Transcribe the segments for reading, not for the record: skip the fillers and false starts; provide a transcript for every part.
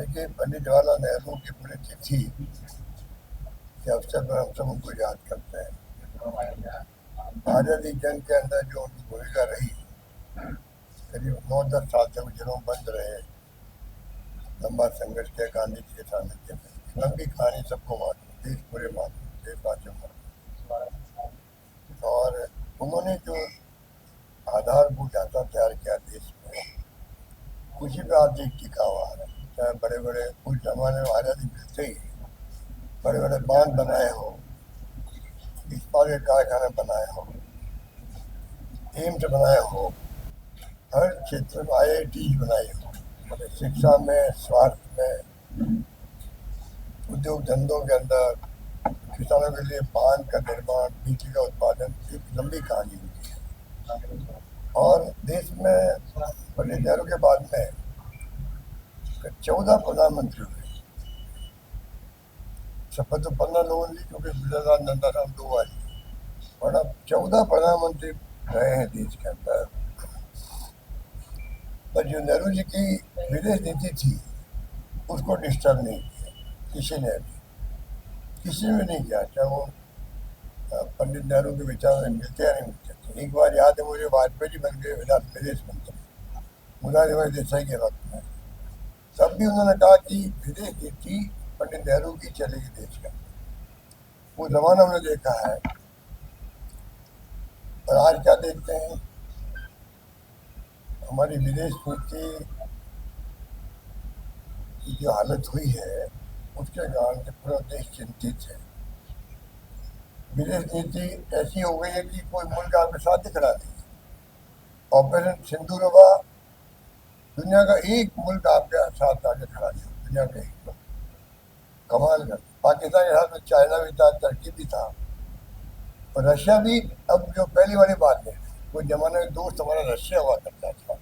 कि पंडित जवाहरलाल नेहरू की पुण्यतिथि के अवसर पर हम सब उनको याद करते हैं। आज़ादी जंग के अंदर जो उनकी भूमिका रही, करीब 9-10 साल तक जेलों में बंद रहे, लंबा संघर्ष किया गांधी जी के सानिध्य में। लंबी कहानी सबको मालूम, देश पूरे मालूम, देशवासियों मालूम। और उन्होंने जो आधारभूत ढांचा तैयार किया देश में, उसी पर आज देश टिका हुआ है। चाहे बड़े बड़े उस जमाने में आज़ादी मिलते ही बड़े बड़े बांध बनाए हो, इस्पात के कारखाने बनाए हो, एम्स बनाए हो, हर क्षेत्र में IIT बनाई हो, मतलब शिक्षा में, स्वास्थ्य में, उद्योग धंधों के अंदर, किसानों के लिए बांध का निर्माण, बिजली का उत्पादन, एक लंबी कहानी होती है। और देश में पंडित नेहरू के बाद में 14 प्रधानमंत्री हुए। शपथ तो 15 लोगों ने ली, क्योंकि गुजरात नंदाराम 2 आई, और अब 14 प्रधानमंत्री रहे हैं देश के अंदर। पर जो नेहरू जी की विदेश नीति थी, उसको डिस्टर्ब नहीं किया किसी ने भी नहीं किया, चाहे वो पंडित नेहरू के विचार में मिलते या नहीं मिलते थे। एक बार याद है मुझे, वाजपेयी जी बन गए विदेश मंत्री मुरारी भाई देसाई के वक्त में, तब भी उन्होंने कहा कि विदेश नीति पंडित नेहरू की चलेगी देश का। वो जमाना हमने देखा है। और आज क्या देखते हैं, हमारी विदेश नीति की जो हालत हुई है, उसके कारण से पूरा देश चिंतित है। विदेश नीति ऐसी हो गई है कि कोई मुल्क आपके साथ ही खड़ा नहीं। ऑपरेशन सिंदूर हुआ, दुनिया का एक मुल्क आपके साथ आके खड़ा नहीं, दुनिया का एक मुल्क। कमाल कर, पाकिस्तान के साथ में चाइना भी था, टर्की भी था, और रशिया भी। अब जो पहली वाली बात है, वो जमाने में दोस्त हमारा रशिया हुआ करता था।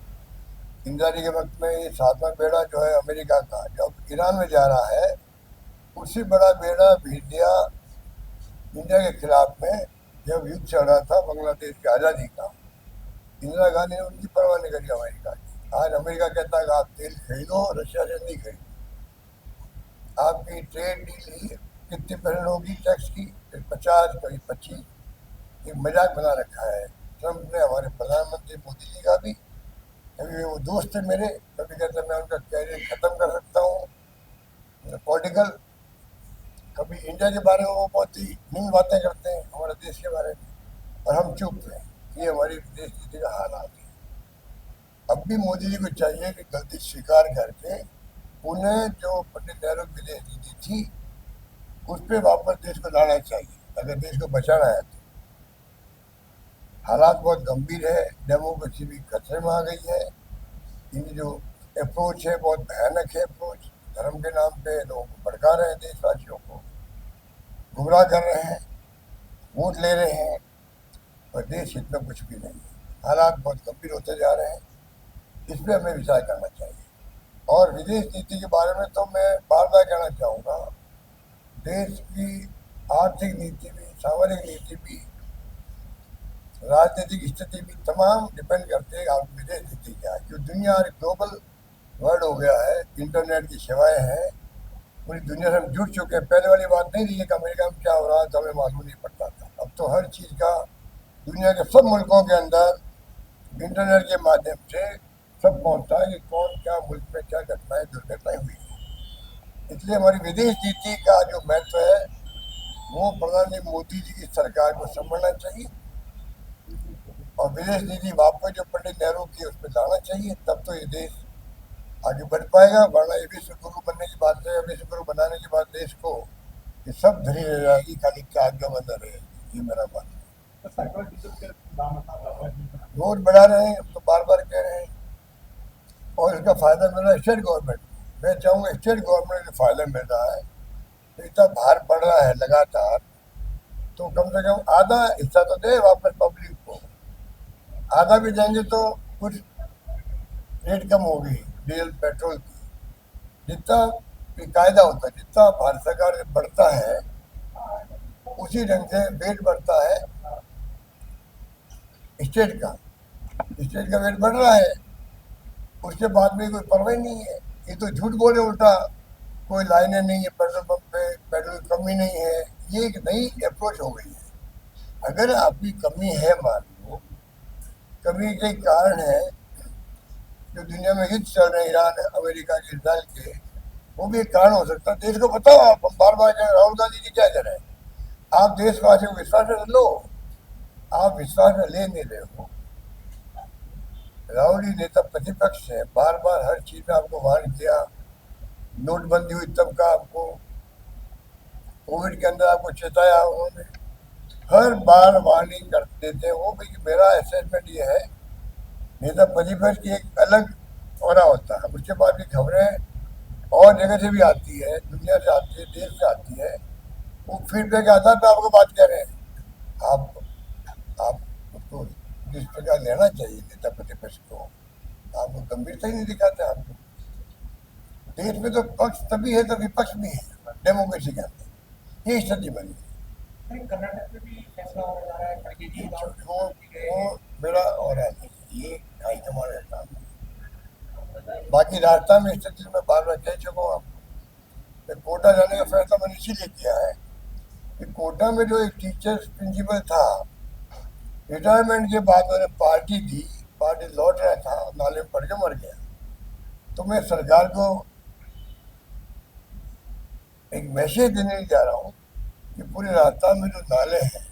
इंदिरा जी के वक्त में ये 7वां बेड़ा जो है अमेरिका का, जो ईरान में जा रहा है, उससे बड़ा बेड़ा भेज दिया इंडिया के खिलाफ में, जब युद्ध चल रहा था बांग्लादेश की आज़ादी का। इंदिरा गांधी ने उनकी परवाह नहीं करी अमेरिका की। आज अमेरिका कहता है कि आप तेल खरीदो, रशिया से नहीं खरीदो। आपकी ट्रेड डील कितने % होगी टैक्स की, 50, कभी 25। एक मजाक बना रखा है ट्रम्प ने, हमारे प्रधानमंत्री मोदी जी का भी। कभी वो दोस्त है मेरे, कभी कहते हैं मैं उनका कैरियर खत्म कर सकता हूँ पॉलिटिकल। कभी इंडिया के बारे में वो बहुत ही निम्न बातें करते हैं, हमारे देश के बारे में, और हम चुप हैं। ये हमारी विदेश नीति का हालात है। अब भी मोदी जी को चाहिए कि गलती स्वीकार करके उन्हें जो पंडित नेहरू की विदेश नीति थी, उस पर वापस देश को लाना चाहिए, अगर देश को बचाना है तो। हालात बहुत गंभीर है, डेमोक्रेसी भी खतरे में आ गई है। इनकी जो अप्रोच है बहुत भयानक है। अप्रोच धर्म के नाम पे लोगों को भड़का रहे हैं, देशवासियों को गुमराह कर रहे हैं, वोट ले रहे हैं, और देश हित में कुछ भी नहीं है। हालात बहुत गंभीर होते जा रहे हैं, इस पर हमें विचार करना चाहिए। और विदेश नीति के बारे में तो मैं बार बार कहना चाहूँगा, देश की आर्थिक नीति भी, सामरिक नीति भी, राजनीतिक स्थिति भी तमाम डिपेंड करते हैं आप विदेश नीति क्या है। क्योंकि दुनिया एक ग्लोबल वर्ल्ड हो गया है, इंटरनेट की सेवाएं हैं, पूरी दुनिया से हम जुड़ चुके हैं। पहले वाली बात नहीं रही है कि अमेरिका में क्या हो रहा है तो हमें मालूम नहीं पड़ता था। अब तो हर चीज़ का दुनिया के सब मुल्कों के अंदर इंटरनेट के माध्यम से सब पहुँचता है कि कौन क्या मुल्क में क्या घटनाएं दुर्घटनाएं हुई हैं। इसलिए हमारी विदेश नीति का जो महत्व है, वो प्रधानमंत्री मोदी जी की सरकार को समझना चाहिए, और विदेश नीति वापस जो पंडित नेहरू की उस पर लाना चाहिए। तब तो ये देश आगे बढ़ पाएगा। वरना ये विश्व गुरु बनने की बात है, विश्व गुरु बनाने के बाद देश को ये सब धरी रह जाएगी, खाली आज्ञा बंद रहेगी। ये मेरा मानना है। रोज बढ़ा रहे हैं, हम तो बार बार कह रहे हैं, और इसका फायदा मिल रहा है स्टेट गवर्नमेंट। मैं चाहूँगा स्टेट गवर्नमेंट को फायदा मिल रहा है, तो इतना भार पड़ रहा है लगातार, तो कम से कम आधा हिस्सा तो दे वापस पब्लिक को। आधा भी देंगे तो कुछ रेट कम होगी डीजल पेट्रोल की। जितना कायदा होता है, जितना भारत सरकार बढ़ता है, उसी ढंग से वेट बढ़ता है स्टेट का। स्टेट का वेट बढ़ रहा है, उसके बाद में कोई परवाह नहीं है। ये तो झूठ बोले उल्टा कोई लाइनें नहीं है पेट्रोल पंप पे, पेट्रोल की कमी नहीं है। ये एक नई अप्रोच हो गई है। अगर आपकी कमी है, मान लो कमी के कारण है, जो दुनिया में युद्ध चल रहे हैं ईरान अमेरिका के इसराइल के, वो भी एक कारण हो सकता है। देश को बताओ, आप बार बार राहुल गांधी जी क्या करें, आप देशवासियों को विश्वास में लो, आप विश्वास में ले नहीं रहे हो। राहुल जी नेता प्रतिपक्ष है, बार बार हर चीज में आपको वार्न किया। नोटबंदी हुई तब का आपको, कोविड के अंदर आपको चेताया उन्होंने, हर बार वार्निंग कर देते हैं वो भी। मेरा असेसमेंट ये है, नेता प्रतिपक्ष की एक अलग और होता है, उसके बाद भी खबरें और जगह से भी आती है, दुनिया से आती है, देश से आती है, वो फीडबैक के आधार पर आपको बात कर रहे हैं। आप उसको जिस प्रकार लेना चाहिए नेता प्रतिपक्ष को, आपको गंभीरता ही नहीं दिखाते। आपको देश में तो पक्ष तभी है तो विपक्ष भी है डेमोक्रेसी के अंदर, ये स्थिति बनी है। कर्नाटक में भी फैसला होने जा रहा है खड़गे जी का। वो मेरा और है, ये हाईकमान का काम है। बाकी राजस्थान में स्थिति में बार बार कह चुका हूँ आपको, कोटा जाने का फैसला मैंने इसीलिए किया है कि कोटा में जो एक टीचर्स प्रिंसिपल था, रिटायरमेंट के बाद मैंने पार्टी दी, पार्टी लौट रहा था, नाले में पड़ के मर गया। तो मैं सरकार को एक मैसेज देने जा रहा हूँ कि पूरे राजस्थान में जो नाले हैं,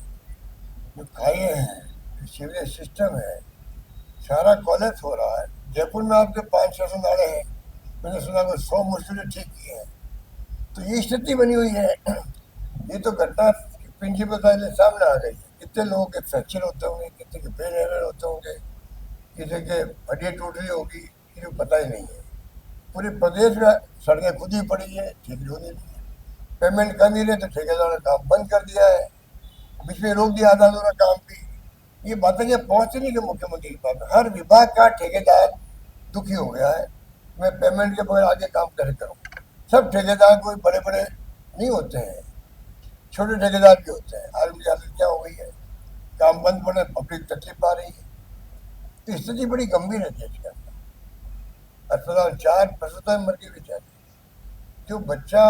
जो खाइए हैं, जो सीवरेज सिस्टम है, सारा कॉलेज हो रहा है। जयपुर में आपके 500 नाले हैं, मैंने सुना कि 100 मुश्किल ठीक किए हैं। तो ये स्थिति बनी हुई है। ये तो घटना प्रिंसिपल सामने आ गई है। कितने लोगों के फ्रैक्चर होते होंगे, कितने के ब्रेन एरर होते होंगे, किसी के हड्डी टूट रही होगी, किसी को पता ही नहीं है। पूरे प्रदेश में सड़कें खुद ही पड़ी है, ठीक नहीं होनी है। पेमेंट कर नहीं रहे तो ठेकेदार ने काम बंद कर दिया है, बीच में रोक दिया आधा अधूरा काम भी। ये बातें जब पहुंचती नहीं कि मुख्यमंत्री के पास, हर विभाग का ठेकेदार दुखी हो गया है। मैं पेमेंट के बगैर आगे काम कैसे करूँ। सब ठेकेदार कोई बड़े बड़े नहीं होते हैं, छोटे ठेकेदार भी होते हैं। आर्मी की हालत क्या हो गई है, काम बंद पड़े, पब्लिक तकलीफ आ रही है। तो स्थिति बड़ी गंभीर है देश के अंदर। अस्पताल 4 प्रसूता मर गई बेचारी, जो बच्चा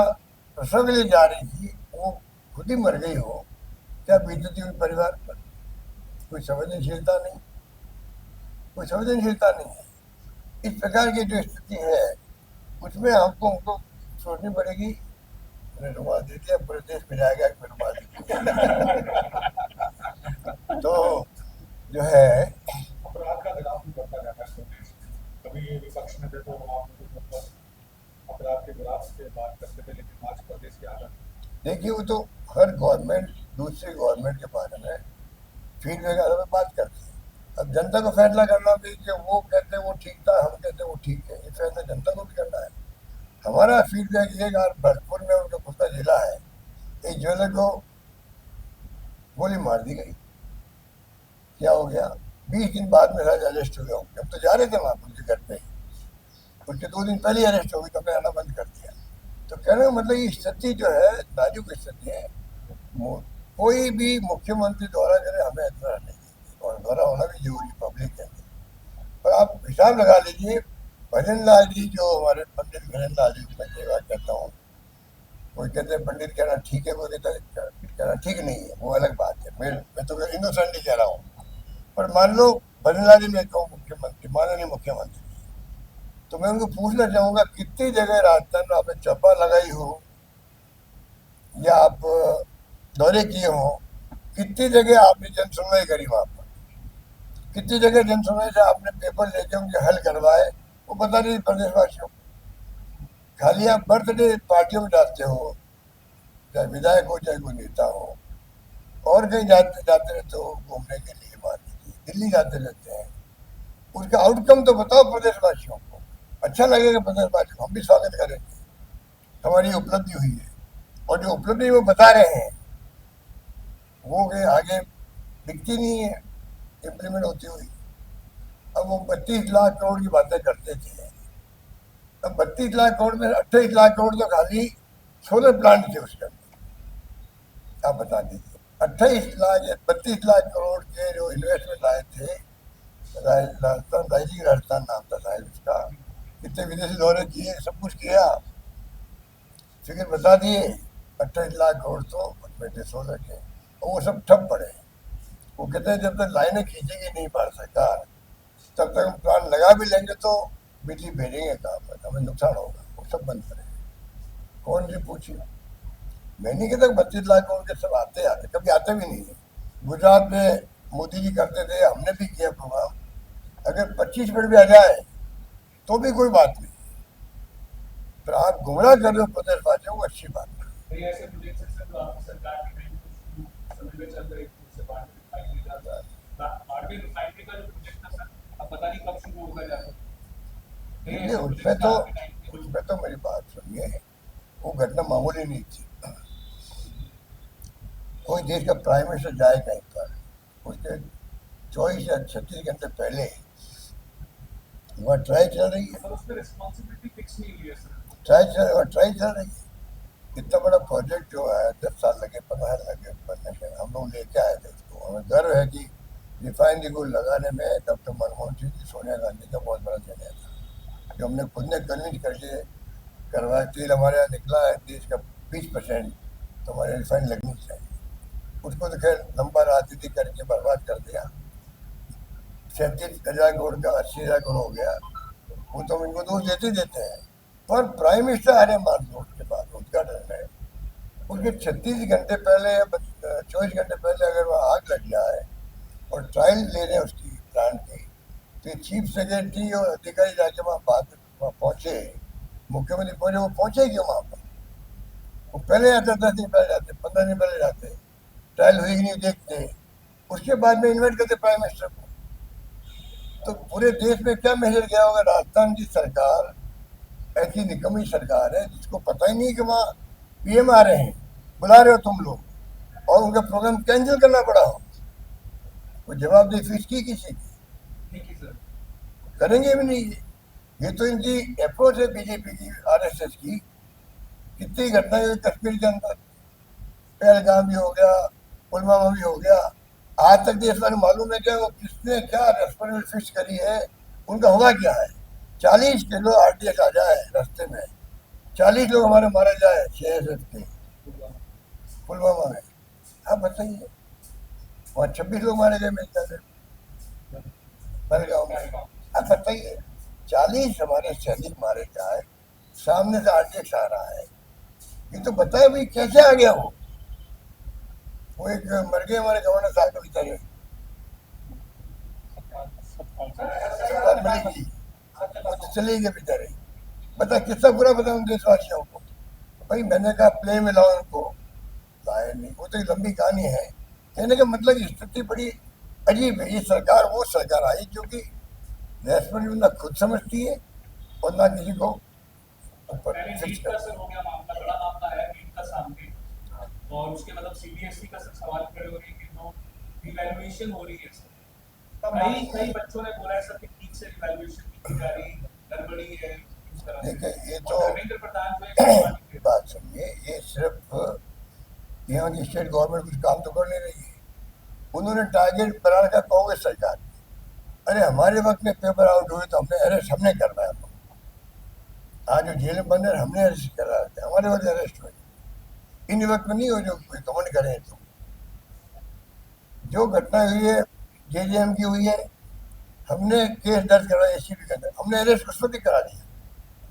प्रसव के लिए जा रही थी वो खुद ही मर गई हो, क्या बीतती उन परिवार पर। कोई संवेदनशीलता नहीं, कोई संवेदनशीलता नहीं है। इस प्रकार की जो स्थिति है उसमें हमको सोचनी पड़ेगी। मैंने रुमाल दे दिया, पूरे देश में जाएगा कि रुमाल दे तो जो है अपराध का विकास भी बढ़ता जाता है प्रदेश में। कभी विपक्ष में थे तो आप अपराध के विकास से बात करते थे, लेकिन आज प्रदेश की हालत, देखिए वो तो हर गवर्नमेंट दूसरी गवर्नमेंट के बारे में फीडबैक आधार पर बात करती है। अब जनता को फैसला करना भी कि वो कहते हैं वो ठीक था, हम कहते हैं वो ठीक है, ये फैसला जनता को भी करना है। हमारा फीडबैक ये कि भरतपुर में उनका खुद का जिला है, एक ज्वेलर को गोली मार दी गई। क्या हो गया, 20 दिन बाद में अरेस्ट हो गया। जब तो जा रहे थे वहाँ उनके घर पे, उसके 2 दिन पहले अरेस्ट हो गई, तो हमने आना बंद कर दिया। तो कहने का मतलब ये स्थिति जो है नाजुक स्थिति है। कोई भी मुख्यमंत्री द्वारा करे हमें ऐसा नहीं, और द्वारा होना भी जरूरी पब्लिक के अंदर। पर आप हिसाब लगा लीजिए, भजन लाल जी जो हमारे पंडित भजन लाल जी मैं ये बात कहता हूँ, कोई कहते हैं पंडित कहना ठीक है, कोई कहना ठीक नहीं है, वो अलग बात है। मैं तो इनोसेंट ही कह रहा हूँ। पर मान लो भजन लाल जी मैं कहूँ मुख्यमंत्री, माननीय मुख्यमंत्री, तो मैं उनको पूछना चाहूँगा कितनी जगह राजस्थान में आपने चप्पा लगाई हो या आप दौरे किए हो, कितनी जगह आपने जन सुनवाई करी वहाँ पर, कितनी जगह जन सुनवाई से आपने पेपर लेके उनके हल करवाए, वो बता रही प्रदेशवासियों को। खाली आप बर्थडे पार्टियों में जाते हो, चाहे विधायक हो चाहे कोई नेता हो, और कहीं जाते जाते रहते हो घूमने के लिए, मान लीजिए दिल्ली जाते रहते हैं, उसका आउटकम तो बताओ प्रदेशवासियों को। अच्छा लगेगा प्रदेशवासियों को, हम भी स्वागत करेंगे, हमारी उपलब्धि हुई है। और जो उपलब्धि वो बता रहे हैं वो के आगे दिखती नहीं है इम्प्लीमेंट होती हुई। अब वो 32 लाख करोड़ की बातें करते थे, अब 32 लाख करोड़ में 28 लाख करोड़ तो खाली सोलर प्लांट थे उसके अंदर। आप बता दीजिए 28 लाख या 32 लाख करोड़ के जो इन्वेस्टमेंट लाए थे, राजस्थान राजस्थान नाम था शायद उसका, कितने विदेशी दौरे किए, सब कुछ किया, फिगर बता दिए, 28 लाख करोड़ तो उसमें 16 के, और वो सब ठप पड़े। वो कहते हैं जब तक लाइनें खींचेगी नहीं भारत सरकार, तब तक हम प्लान लगा भी लेंगे तो बिजली भेजेंगे कहाँ पर, हमें नुकसान होगा, वो सब बंद करें। कौन जी पूछिए, मैं नहीं कहता 32 लाख करोड़ के सब आते आते, कभी आते भी नहीं है। गुजरात में मोदी जी करते थे, हमने भी किया प्रोग्राम, अगर 25 मिनट भी आ जाए तो भी कोई बात नहीं, पर आप गुमराह कर रहे हो प्रदेशवासियों को, अच्छी बात नहीं। कई ऐसे प्रोजेक्ट्स हैं सर जो आपकी सरकार के टाइम पे शुरू समय में चल रहे थे, जैसे बाड़मेर रिफाइनरी का, बाड़मेर रिफाइनरी का जो प्रोजेक्ट था सर, अब पता नहीं कब शुरू होगा जाकर। कई नहीं, ऐसे उसमें प्रोजेक्ट्स तो आपके टाइम पे उसमें तो मेरी बात सुनिए, वो घटना मामूली नहीं थी। कोई देश का प्राइम मिनिस्टर जाए कहीं पर, उसके 24 या 36 घंटे पहले वहाँ ट्राई चल रही है, सर उस पर रिस्पॉन्सिबिलिटी फिक्स नहीं हुई है सर। ट्राई चल रही है। इतना बड़ा प्रोजेक्ट जो है, 10 साल लगे, 15 लगे बनने में, हम लोग लेके आए थे उसको। हमें गर्व है कि रिफाइनरी को लगाने में डॉक्टर मनमोहन सिंह जी, सोनिया गांधी का बहुत बड़ा देन था, जो हमने खुद ने कन्विंस करके करवाया। तेल हमारे यहाँ निकला है देश का 20%, तो हमारे रिफाइन लगनी चाहिए। उसको तो खैर लंबा राजनीति करके बर्बाद कर दिया। 37,000 करोड़ का 80,000 करोड़ हो गया, वो तो इनको दोष देते देते हैं। पर प्राइम मिनिस्टर आ रहे मान लो, उसके बाद उद्घाटन है, उसके 36 घंटे पहले या 24 घंटे पहले अगर वहाँ आग लग जाए और ट्रायल ले रहे हैं उसकी प्लांट की, तो चीफ सेक्रेटरी और अधिकारी जाके वहाँ पहुँचे, मुख्यमंत्री पहुँचे, वो पहुँचे क्यों वहाँ पर? वो पहले आते, 10 दिन पहले जाते, 15 दिन पहले जाते, ट्रायल हुई कि नहीं देखते, उसके बाद में इन्वाइट करते प्राइम मिनिस्टर को। तो पूरे देश में क्या मैसेज गया होगा? राजस्थान की सरकार ऐसी निकम्मी सरकार है जिसको पता ही नहीं कि वहाँ पीएम आ रहे हैं, बुला रहे हो तुम लोग, और उनका प्रोग्राम कैंसिल करना पड़ा हो। वो जवाबदेही फीस की किसी की? ठीक है सर। करेंगे भी नहीं। ये तो इनकी अप्रोच है बीजेपी की, आरएसएस की। कितनी घटनाएं हुई कश्मीर के अंदर, पहलगाम भी हो गया, पुलवामा भी हो गया, आज तक देश वाले मालूम है क्या वो किसने क्या रेस्पॉन्सिबिलिटी फिक्स करी है, उनका होगा क्या है? 40 किलो आरडीएक्स आ जाए रास्ते में, 40 लोग हमारे मारे जाए सीआईएसएफ के पुलवामा में, आप बताइए। वहाँ 26 लोग मारे गए मेरे ख्याल से पहलगाम में, आप बताइए। 40 हमारे सैनिक मारे जाए, सामने से आरडीएक्स आ रहा है, ये तो बताए भाई कैसे आ गया वो एक मर गए हमारे गवर्नर साहब के बेचारे, सरकार मिलेगी, वो तो चले गए बेचारे। बता कितना बुरा बता उन देशवासियों को। भाई मैंने कहा प्लेन में लाओ उनको, लाए नहीं, वो तो एक लंबी कहानी है। कहने का मतलब स्थिति बड़ी अजीब है। ये सरकार वो सरकार आई जो कि रेस्पॉन्सिबिलिटी ना खुद समझती है और ना किसी को ऊपर पहले फिक्स नीट का कर। सर हो गया मामला, बड़ा मामला है नीट का सामने, और उसके मतलब सीबीएसई का सर सवाल खड़े हो रहे हैं कि नो रिवैल्यूएशन हो रही है सर। कई कई बच्चों ने बोला है सर कि ठीक से रिवैल्यूएशन नहीं की जा रही, गड़बड़ी है इस तरह से। देखिए ये और तो धर्मेंद्र प्रधान जो है सवाल किए। बात सुनिए, ये सिर्फ यहाँ की स्टेट गवर्नमेंट कुछ काम तो कर नहीं रही है। उन्होंने टारगेट बना रखा कांग्रेस सरकार। अरे हमारे वक्त में पेपर आउट हुए तो हमने अरेस्ट हमने करवाया, आज जो जेल में बंद है हमने अरेस्ट करा, हमारे वक्त अरेस्ट हुए, इन वक्त में नहीं हो जो कोई कमेंट करे। तो जो घटना हुई है जेजेएम की हुई है, हमने केस दर्ज कराया एसीबी के अंदर, हमने अरेस्ट उस वक्त ही करा दिया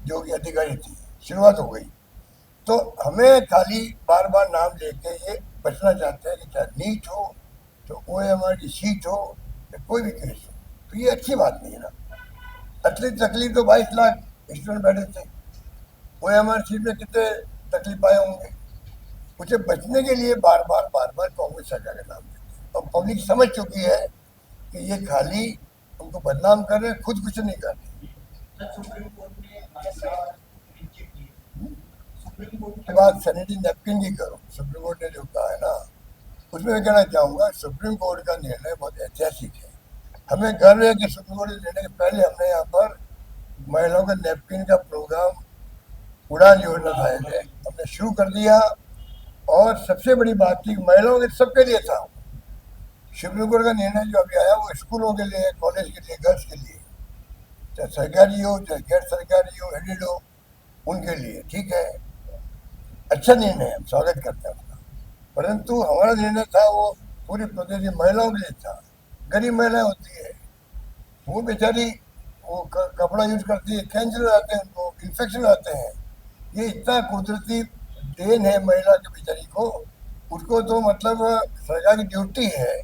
जो कि अधिकारी थी, शुरुआत हो गई। तो हमें खाली बार बार नाम लेके ये बचना चाहते हैं कि चाहे नीट हो तो ओएमआर की सीट हो या कोई भी केस हो, तो ये अच्छी बात नहीं है ना। असली तकलीफ तो 22 लाख स्टूडेंट बैठे थे, ओएमआर सीट में कितने तकलीफ आए होंगे। उसे बचने के लिए बार बार कांग्रेस सरकार का नाम लेते हैं, और पब्लिक समझ चुकी है कि ये खाली उनको बदनाम कर रहे हैं, खुद कुछ नहीं कर रहे। सुप्रीम कोर्ट ने सुप्रीम कोर्ट के बाद सैनिटरी नैपकिन की करो, सुप्रीम कोर्ट ने जो कहा है ना, उसमें मैं कहना चाहूँगा सुप्रीम कोर्ट का निर्णय बहुत ऐतिहासिक है। हमें गर्व है कि सुप्रीम कोर्ट के निर्णय के पहले हमने यहाँ पर महिलाओं के नैपकिन का प्रोग्राम उड़ान योजना था, हमने शुरू कर दिया। और सबसे बड़ी बात थी महिलाओं के सबके लिए था। सुप्रीम कोर्ट का निर्णय जो अभी आया वो स्कूलों के लिए, कॉलेज के लिए, गर्ल्स के लिए, चाहे सरकारी हो चाहे गैर सरकारी हो, एडेड हो, उनके लिए ठीक है। अच्छा निर्णय है, हम स्वागत करते हैं उसका। परंतु हमारा निर्णय था वो पूरी प्रदेश की महिलाओं के लिए था। गरीब महिलाएं होती है, वो बेचारी वो कपड़ा यूज करती है, कैंसर आते हैं, उनको इन्फेक्शन आते हैं। ये इतना कुदरती देन है महिला की बेचारी को, उसको तो मतलब सरकार की ड्यूटी है।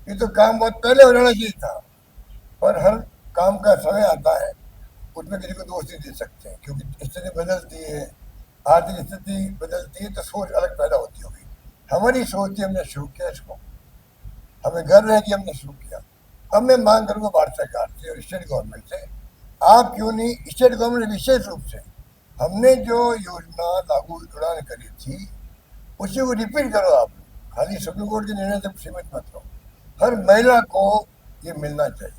ये तो काम बहुत पहले हो जाना चाहिए था, पर हर काम का समय आता है, उसमें किसी को दोष नहीं दे सकते हैं, क्योंकि स्थिति बदलती है, आर्थिक स्थिति बदलती है, तो सोच अलग पैदा होती होगी। हमारी सोच थी, हमने शुरू किया इसको, हमें गर्व है कि हमने शुरू किया। अब मैं मांग करूंगा भारत सरकार से और स्टेट गवर्नमेंट से, आप क्यों नहीं, स्टेट गवर्नमेंट विशेष रूप से, हमने जो योजना लागू उड़ान करी थी उसी को रिपीट करो आप। खाली सुप्रीम कोर्ट के निर्णय से सीमित मत रहो, हर महिला को ये मिलना चाहिए।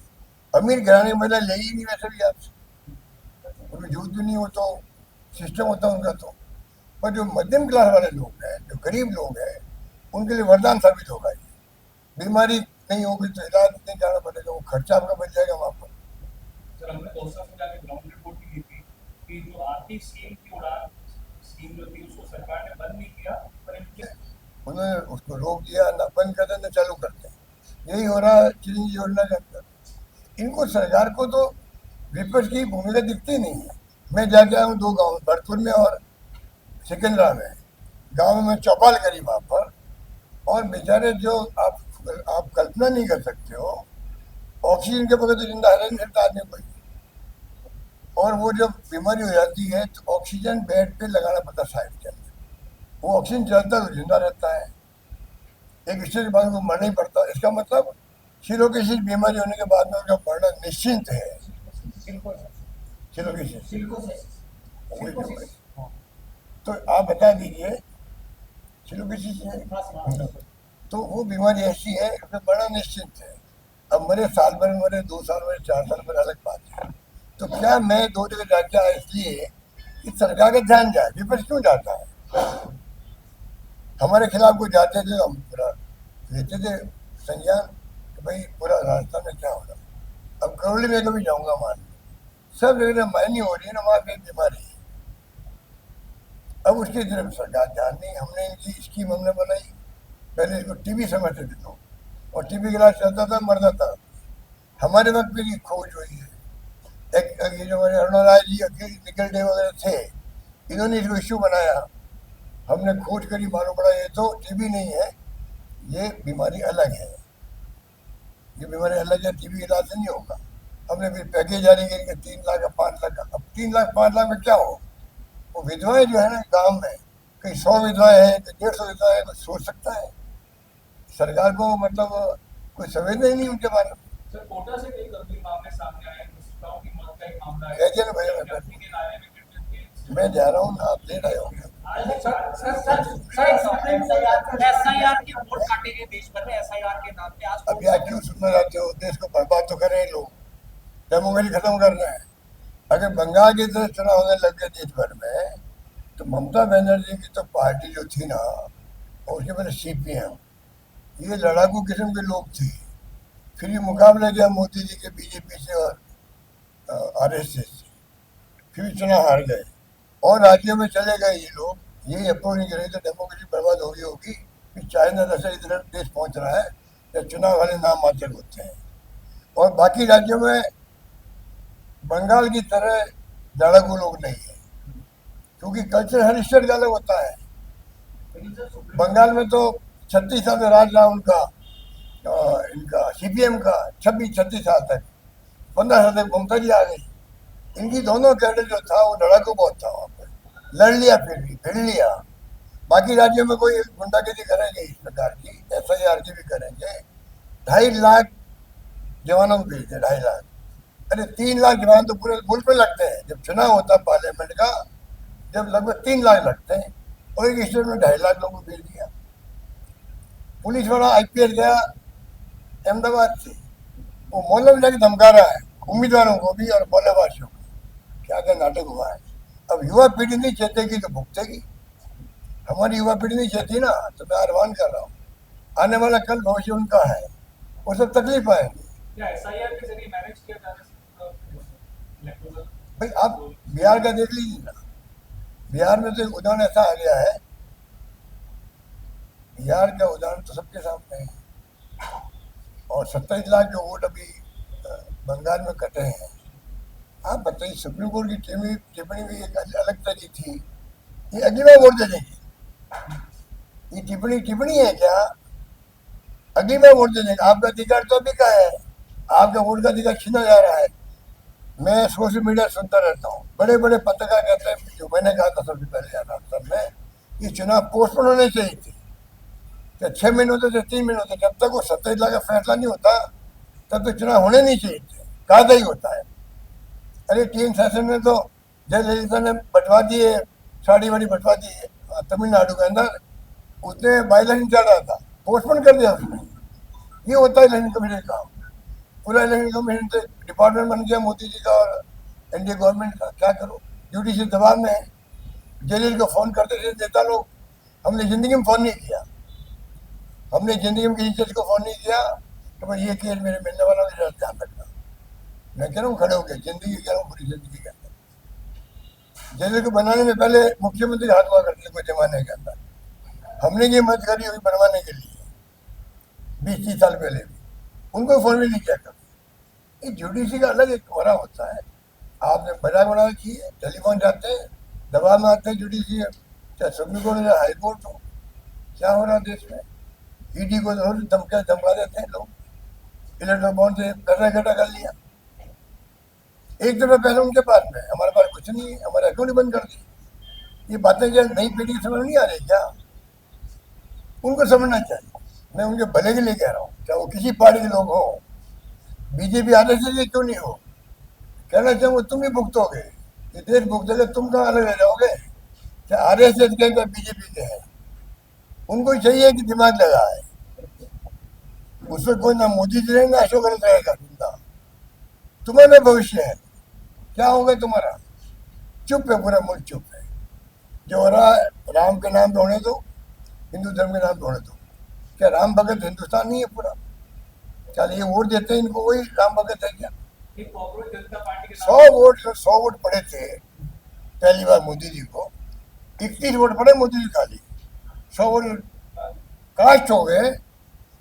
अमीर घराने की महिला ले ही नहीं वैसे भी आपसे, उनमें जूझ भी नहीं हो तो सिस्टम होता उनका तो। पर जो मध्यम क्लास वाले लोग हैं, जो गरीब लोग हैं, उनके लिए वरदान साबित होगा ये। बीमारी नहीं होगी तो इलाज नहीं जाना पड़ेगा, वो खर्चा आपका बच जाएगा वहाँ पर। सर हमने दौसा से जाके ग्राउंड रिपोर्ट भी दी थी कि जो आर्थिक स्कीम की उड़ान स्कीम जो थी उसको सरकार ने बंद नहीं किया, पर इनके उन्होंने उसको रोक दिया, ना बंद कर दें न चालू करते हैं। यही हो रहा है चिरंजीवी योजना के अंदर। इनको सरकार को तो विपक्ष की भूमिका दिखती नहीं है। मैं जाके आया हूँ 2 गाँव में, भरतपुर में और सिकंदरा में। गाँव में चौपाल करी वहाँ पर, और बेचारे जो आप कल्पना नहीं कर सकते हो, ऑक्सीजन के बगैर तो जिंदा रह नहीं सकता आदमी कोई। और वो जब बीमारी हो जाती है तो ऑक्सीजन बेड पे लगाना पड़ता है साइड के अंदर, वो ऑक्सीजन चलता है तो जिंदा रहता है। एक स्टेज के बाद उनको मरना ही पड़ता है। इसका मतलब सिरोसिस बीमारी होने के बाद में उनका मरना निश्चिंत है। सिरोसिस तो आप बता दीजिए, सिरोसिस है तो वो बीमारी ऐसी है उसमें बड़ा निश्चिंत है। अब मरे साल भर मरे, 2 साल मरे, 4 साल मरे, अलग बात है। तो क्या मैं 2 जगह जाके आया इसलिए कि सरकार का ध्यान जाए, विपक्ष क्यों जाता है? हमारे खिलाफ कोई जाते थे, हम पूरा लेते थे संज्ञान कि भाई पूरा राजस्थान में क्या हो रहा। अब करौली में कभी जाऊंगा मान लो, सब जगह मायनी हो रही है ना, वहाँ पे बीमारी है। अब उसकी तरफ सरकार ध्यान नहीं। हमने इनकी स्कीम हमने बनाई, पहले इसको टीबी समझते थे लोग, और टीबी का इलाज चलता था, मरता था। हमारे वक्त पे खोज हुई है। एक ये जो हमारे अरुणा राय जी निकल डे वगैरह थे, इन्होंने इसको इश्यू बनाया, हमने खोज करी, मालूम पड़ा ये तो टीबी नहीं है, ये बीमारी अलग है, ये बीमारी अलग है, टीबी इलाज से नहीं होगा। हमने फिर पैकेज जारी करके 3 लाख या 5 लाख का। अब 3 लाख 5 लाख में क्या हो? वो विधवाएं जो है ना गांव में, कहीं 100 विधवाएं हैं, कहीं 150 विधवाएं हैं, कुछ सोच सकता है? सरकार को मतलब कोई संवेदना ही नहीं उनके बारे में। सर कोटा से कई गंभीर मामले सामने आए, महिलाओं की मौत का एक मामला है। कैसे ना भैया, यात्री के नाले में गिरने से मैं जा रहा हूँ ना, आप ले रहे होंगे। एसआईआर के वोट काटे गए देश भर में एसआईआर के नाम पे आज अब यार क्यों सुनना चाहते हो? देश को बर्बाद तो कर रहे हैं लोग, डेमोक्रेसी खत्म कर रहे हैं। अगर बंगाल की तरह चुनाव होने लग गए देश भर में, तो ममता बनर्जी की तो पार्टी जो थी ना, और उसके पहले सीपीएम, ये लड़ाकू किस्म के लोग थे। फिर ये मुकाबला किया मोदी जी के बीजेपी से और आरएसएस से, फिर चुनाव हार गए और राज्यों में चले गए ये लोग। ये अप्रोच नहीं करेंगे तो डेमोक्रेसी बर्बाद हो गई होगी। फिर चाइना रशिया की तरफ देश पहुंच रहा है, या चुनाव वाले नाम मात्र होते हैं। और बाकी राज्यों में बंगाल की तरह लड़ाकू लोग नहीं है, क्योंकि कल्चर हर स्टेट का अलग होता है। बंगाल में तो 36 साल में राज रहा उनका, इनका सीपीएम का 26-36 साल तक, 15 साल तक ममता जी आ गई। इनकी दोनों कैडर जो था वो लड़ाकू बहुत था, वहाँ पर लड़ लिया, फिर भी फिर लिया। बाकी राज्यों में कोई गुंडागर्दी करेंगे इस प्रकार की, एसआईआर की भी करेंगे। 2.5 लाख जवानों को भेजते, 2.5 लाख। अरे 3 लाख जवान तो पूरे मुल्क में लगते हैं। जब चुनाव होता है पार्लियामेंट का, जब लगभग 3 लाख लगते हैं, और एक स्टेट में 2.5 लाख लोगों को भेज दिया। पुलिस वाला आईपीएस गया अहमदाबाद से, वो मोहल्ले में जाके धमका रहा है उम्मीदवारों को भी और मोहल्लेवासियों को। क्या क्या नाटक हुआ है। अब युवा पीढ़ी नहीं चेतेगी तो भुगतेगी। हमारी युवा पीढ़ी नहीं चेती ना, तो मैं आह्वान कर रहा हूँ, आने वाला कल भविष्य उनका है, वो सब तकलीफ आएंगे। क्या एसआईआर के जरिए मैनेज किया जाने से इलेक्टोरल? भाई आप बिहार का देख लीजिए ना, बिहार में तो उदाहरण ऐसा आ गया है बिहार का उदाहरण तो सबके सामने है। और 27 लाख जो वोट अभी बंगाल में कटे हैं, आप बताइए, सुप्रीम कोर्ट की टिप्पणी भी एक अलग तरह की थी। ये अगली बार वोट दे देंगे, ये टिप्पणी टिप्पणी है क्या? अगली बार वोट दे देंगे। आपका अधिकार तो अभी का है, आपका वोट का अधिकार छीना जा रहा है। मैं सोशल मीडिया सुनता रहता हूँ, बड़े बड़े पत्रकार कहते हैं, जो मैंने कहा था सबसे पहले यार में, ये चुनाव पोस्टपोन होने चाहिए थे। तो 6 महीने होते थे, 3 महीने होते, जब तक वो 27 लाख का फैसला नहीं होता तब तक चुनाव होने नहीं चाहिए थे। कहा ही होता है। अरे टीएन शासन ने तो जयललिता ने बंटवा दिए, साड़ी वाड़ी बंटवा दी तमिलनाडु के अंदर, उसने बाई इलेक्शन चल रहा था, पोस्टपोन कर दिया उसने। ये होता है इलेक्शन कमीशन का। पूरा इलेक्शन कमीशन से डिपार्टमेंट बन गया मोदी जी का और एनडीए गवर्नमेंट का। क्या करो, जुडिशियल दबाव में है। जलील को फोन करते थे नेता लोग, हमने जिंदगी में फोन नहीं किया, हमने जिंदगी में किसी जज को फोन नहीं किया कि भाई ये केस मेरे मिलने वाला मेरा ध्यान रखना। मैं कह रहा हूँ खड़े हो गए, जिंदगी कह रहा हूँ पूरी जिंदगी के अंदर। जलील को बनाने में पहले मुख्यमंत्री हाथ हुआ करते थे कोई जमाने के अंदर, हमने ये मदद करी हुई बनवाने के लिए 20-30 साल पहले भी, उनको फोन भी नहीं किया कभी। ये जुडिशरी का अलग एक वरा होता है। आपने मजाक बना रखी है, टेलीफोन जाते हैं, दबाव में आते हैं जुडिशरी, चाहे सुप्रीम कोर्ट हो हाई कोर्ट हो। क्या हो रहा है देश में? ईडी को तो धमका देते हैं लोग, इलेक्ट्रल बॉन्ड से कर्जा इकट्ठा कर लिया। एक दफा पहले उनके पास में, हमारे पास कुछ नहीं है, हमारे अकाउंट बंद कर दी। ये बातें क्या नई पीढ़ी की समझ नहीं आ रही क्या? उनको समझना चाहिए। मैं उनके भले के लिए कह रहा हूँ, चाहे वो किसी पार्टी के लोग हो, बीजेपी आरएसएस के क्यों नहीं हो, कहना चाहूँगा तुम ही भुगतोगे, ये देश भुगतोगे, तुम कहाँ अलग रह जाओगे? चाहे आरएसएस के या बीजेपी के हैं, उनको चाहिए कि दिमाग लगाए। उसमें कोई ना मोदी जी रहेगा, अशोक गहलोत रहेगा जिंदा। तुम्हारा भविष्य है, क्या होगा तुम्हारा? चुप है, पूरा मुल्क चुप है। जो हो रहा है राम के नाम पे होने दो, हिंदू धर्म के नाम पे होने दो। क्या राम भगत हिंदुस्तान नहीं है पूरा? क्या ये वोट देते हैं इनको, वही राम भगत है क्या? एक कॉर्पोरेट जनता पार्टी के 100 वोट पड़े थे पहली बार मोदी जी को, 31 वोट पड़े मोदी जी खाली, 100 वोट कास्ट हो गए,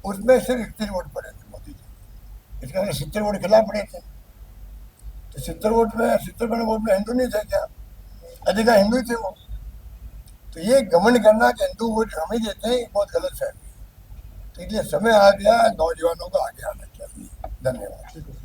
उसमें सिर्फ 31 वोट पड़े थे मोदी जी। इसके अंदर 70 वोट खिलाफ पड़े थे। तो 70 वोट में 70 वोट में हिंदू नहीं थे क्या? अधिकार हिंदू ही थे वो। तो ये घमंड करना कि हिंदू वोट हम ही देते हैं, बहुत गलत है। तो इसलिए समय आ गया, नौजवानों का आगे आना चाहिए। धन्यवाद।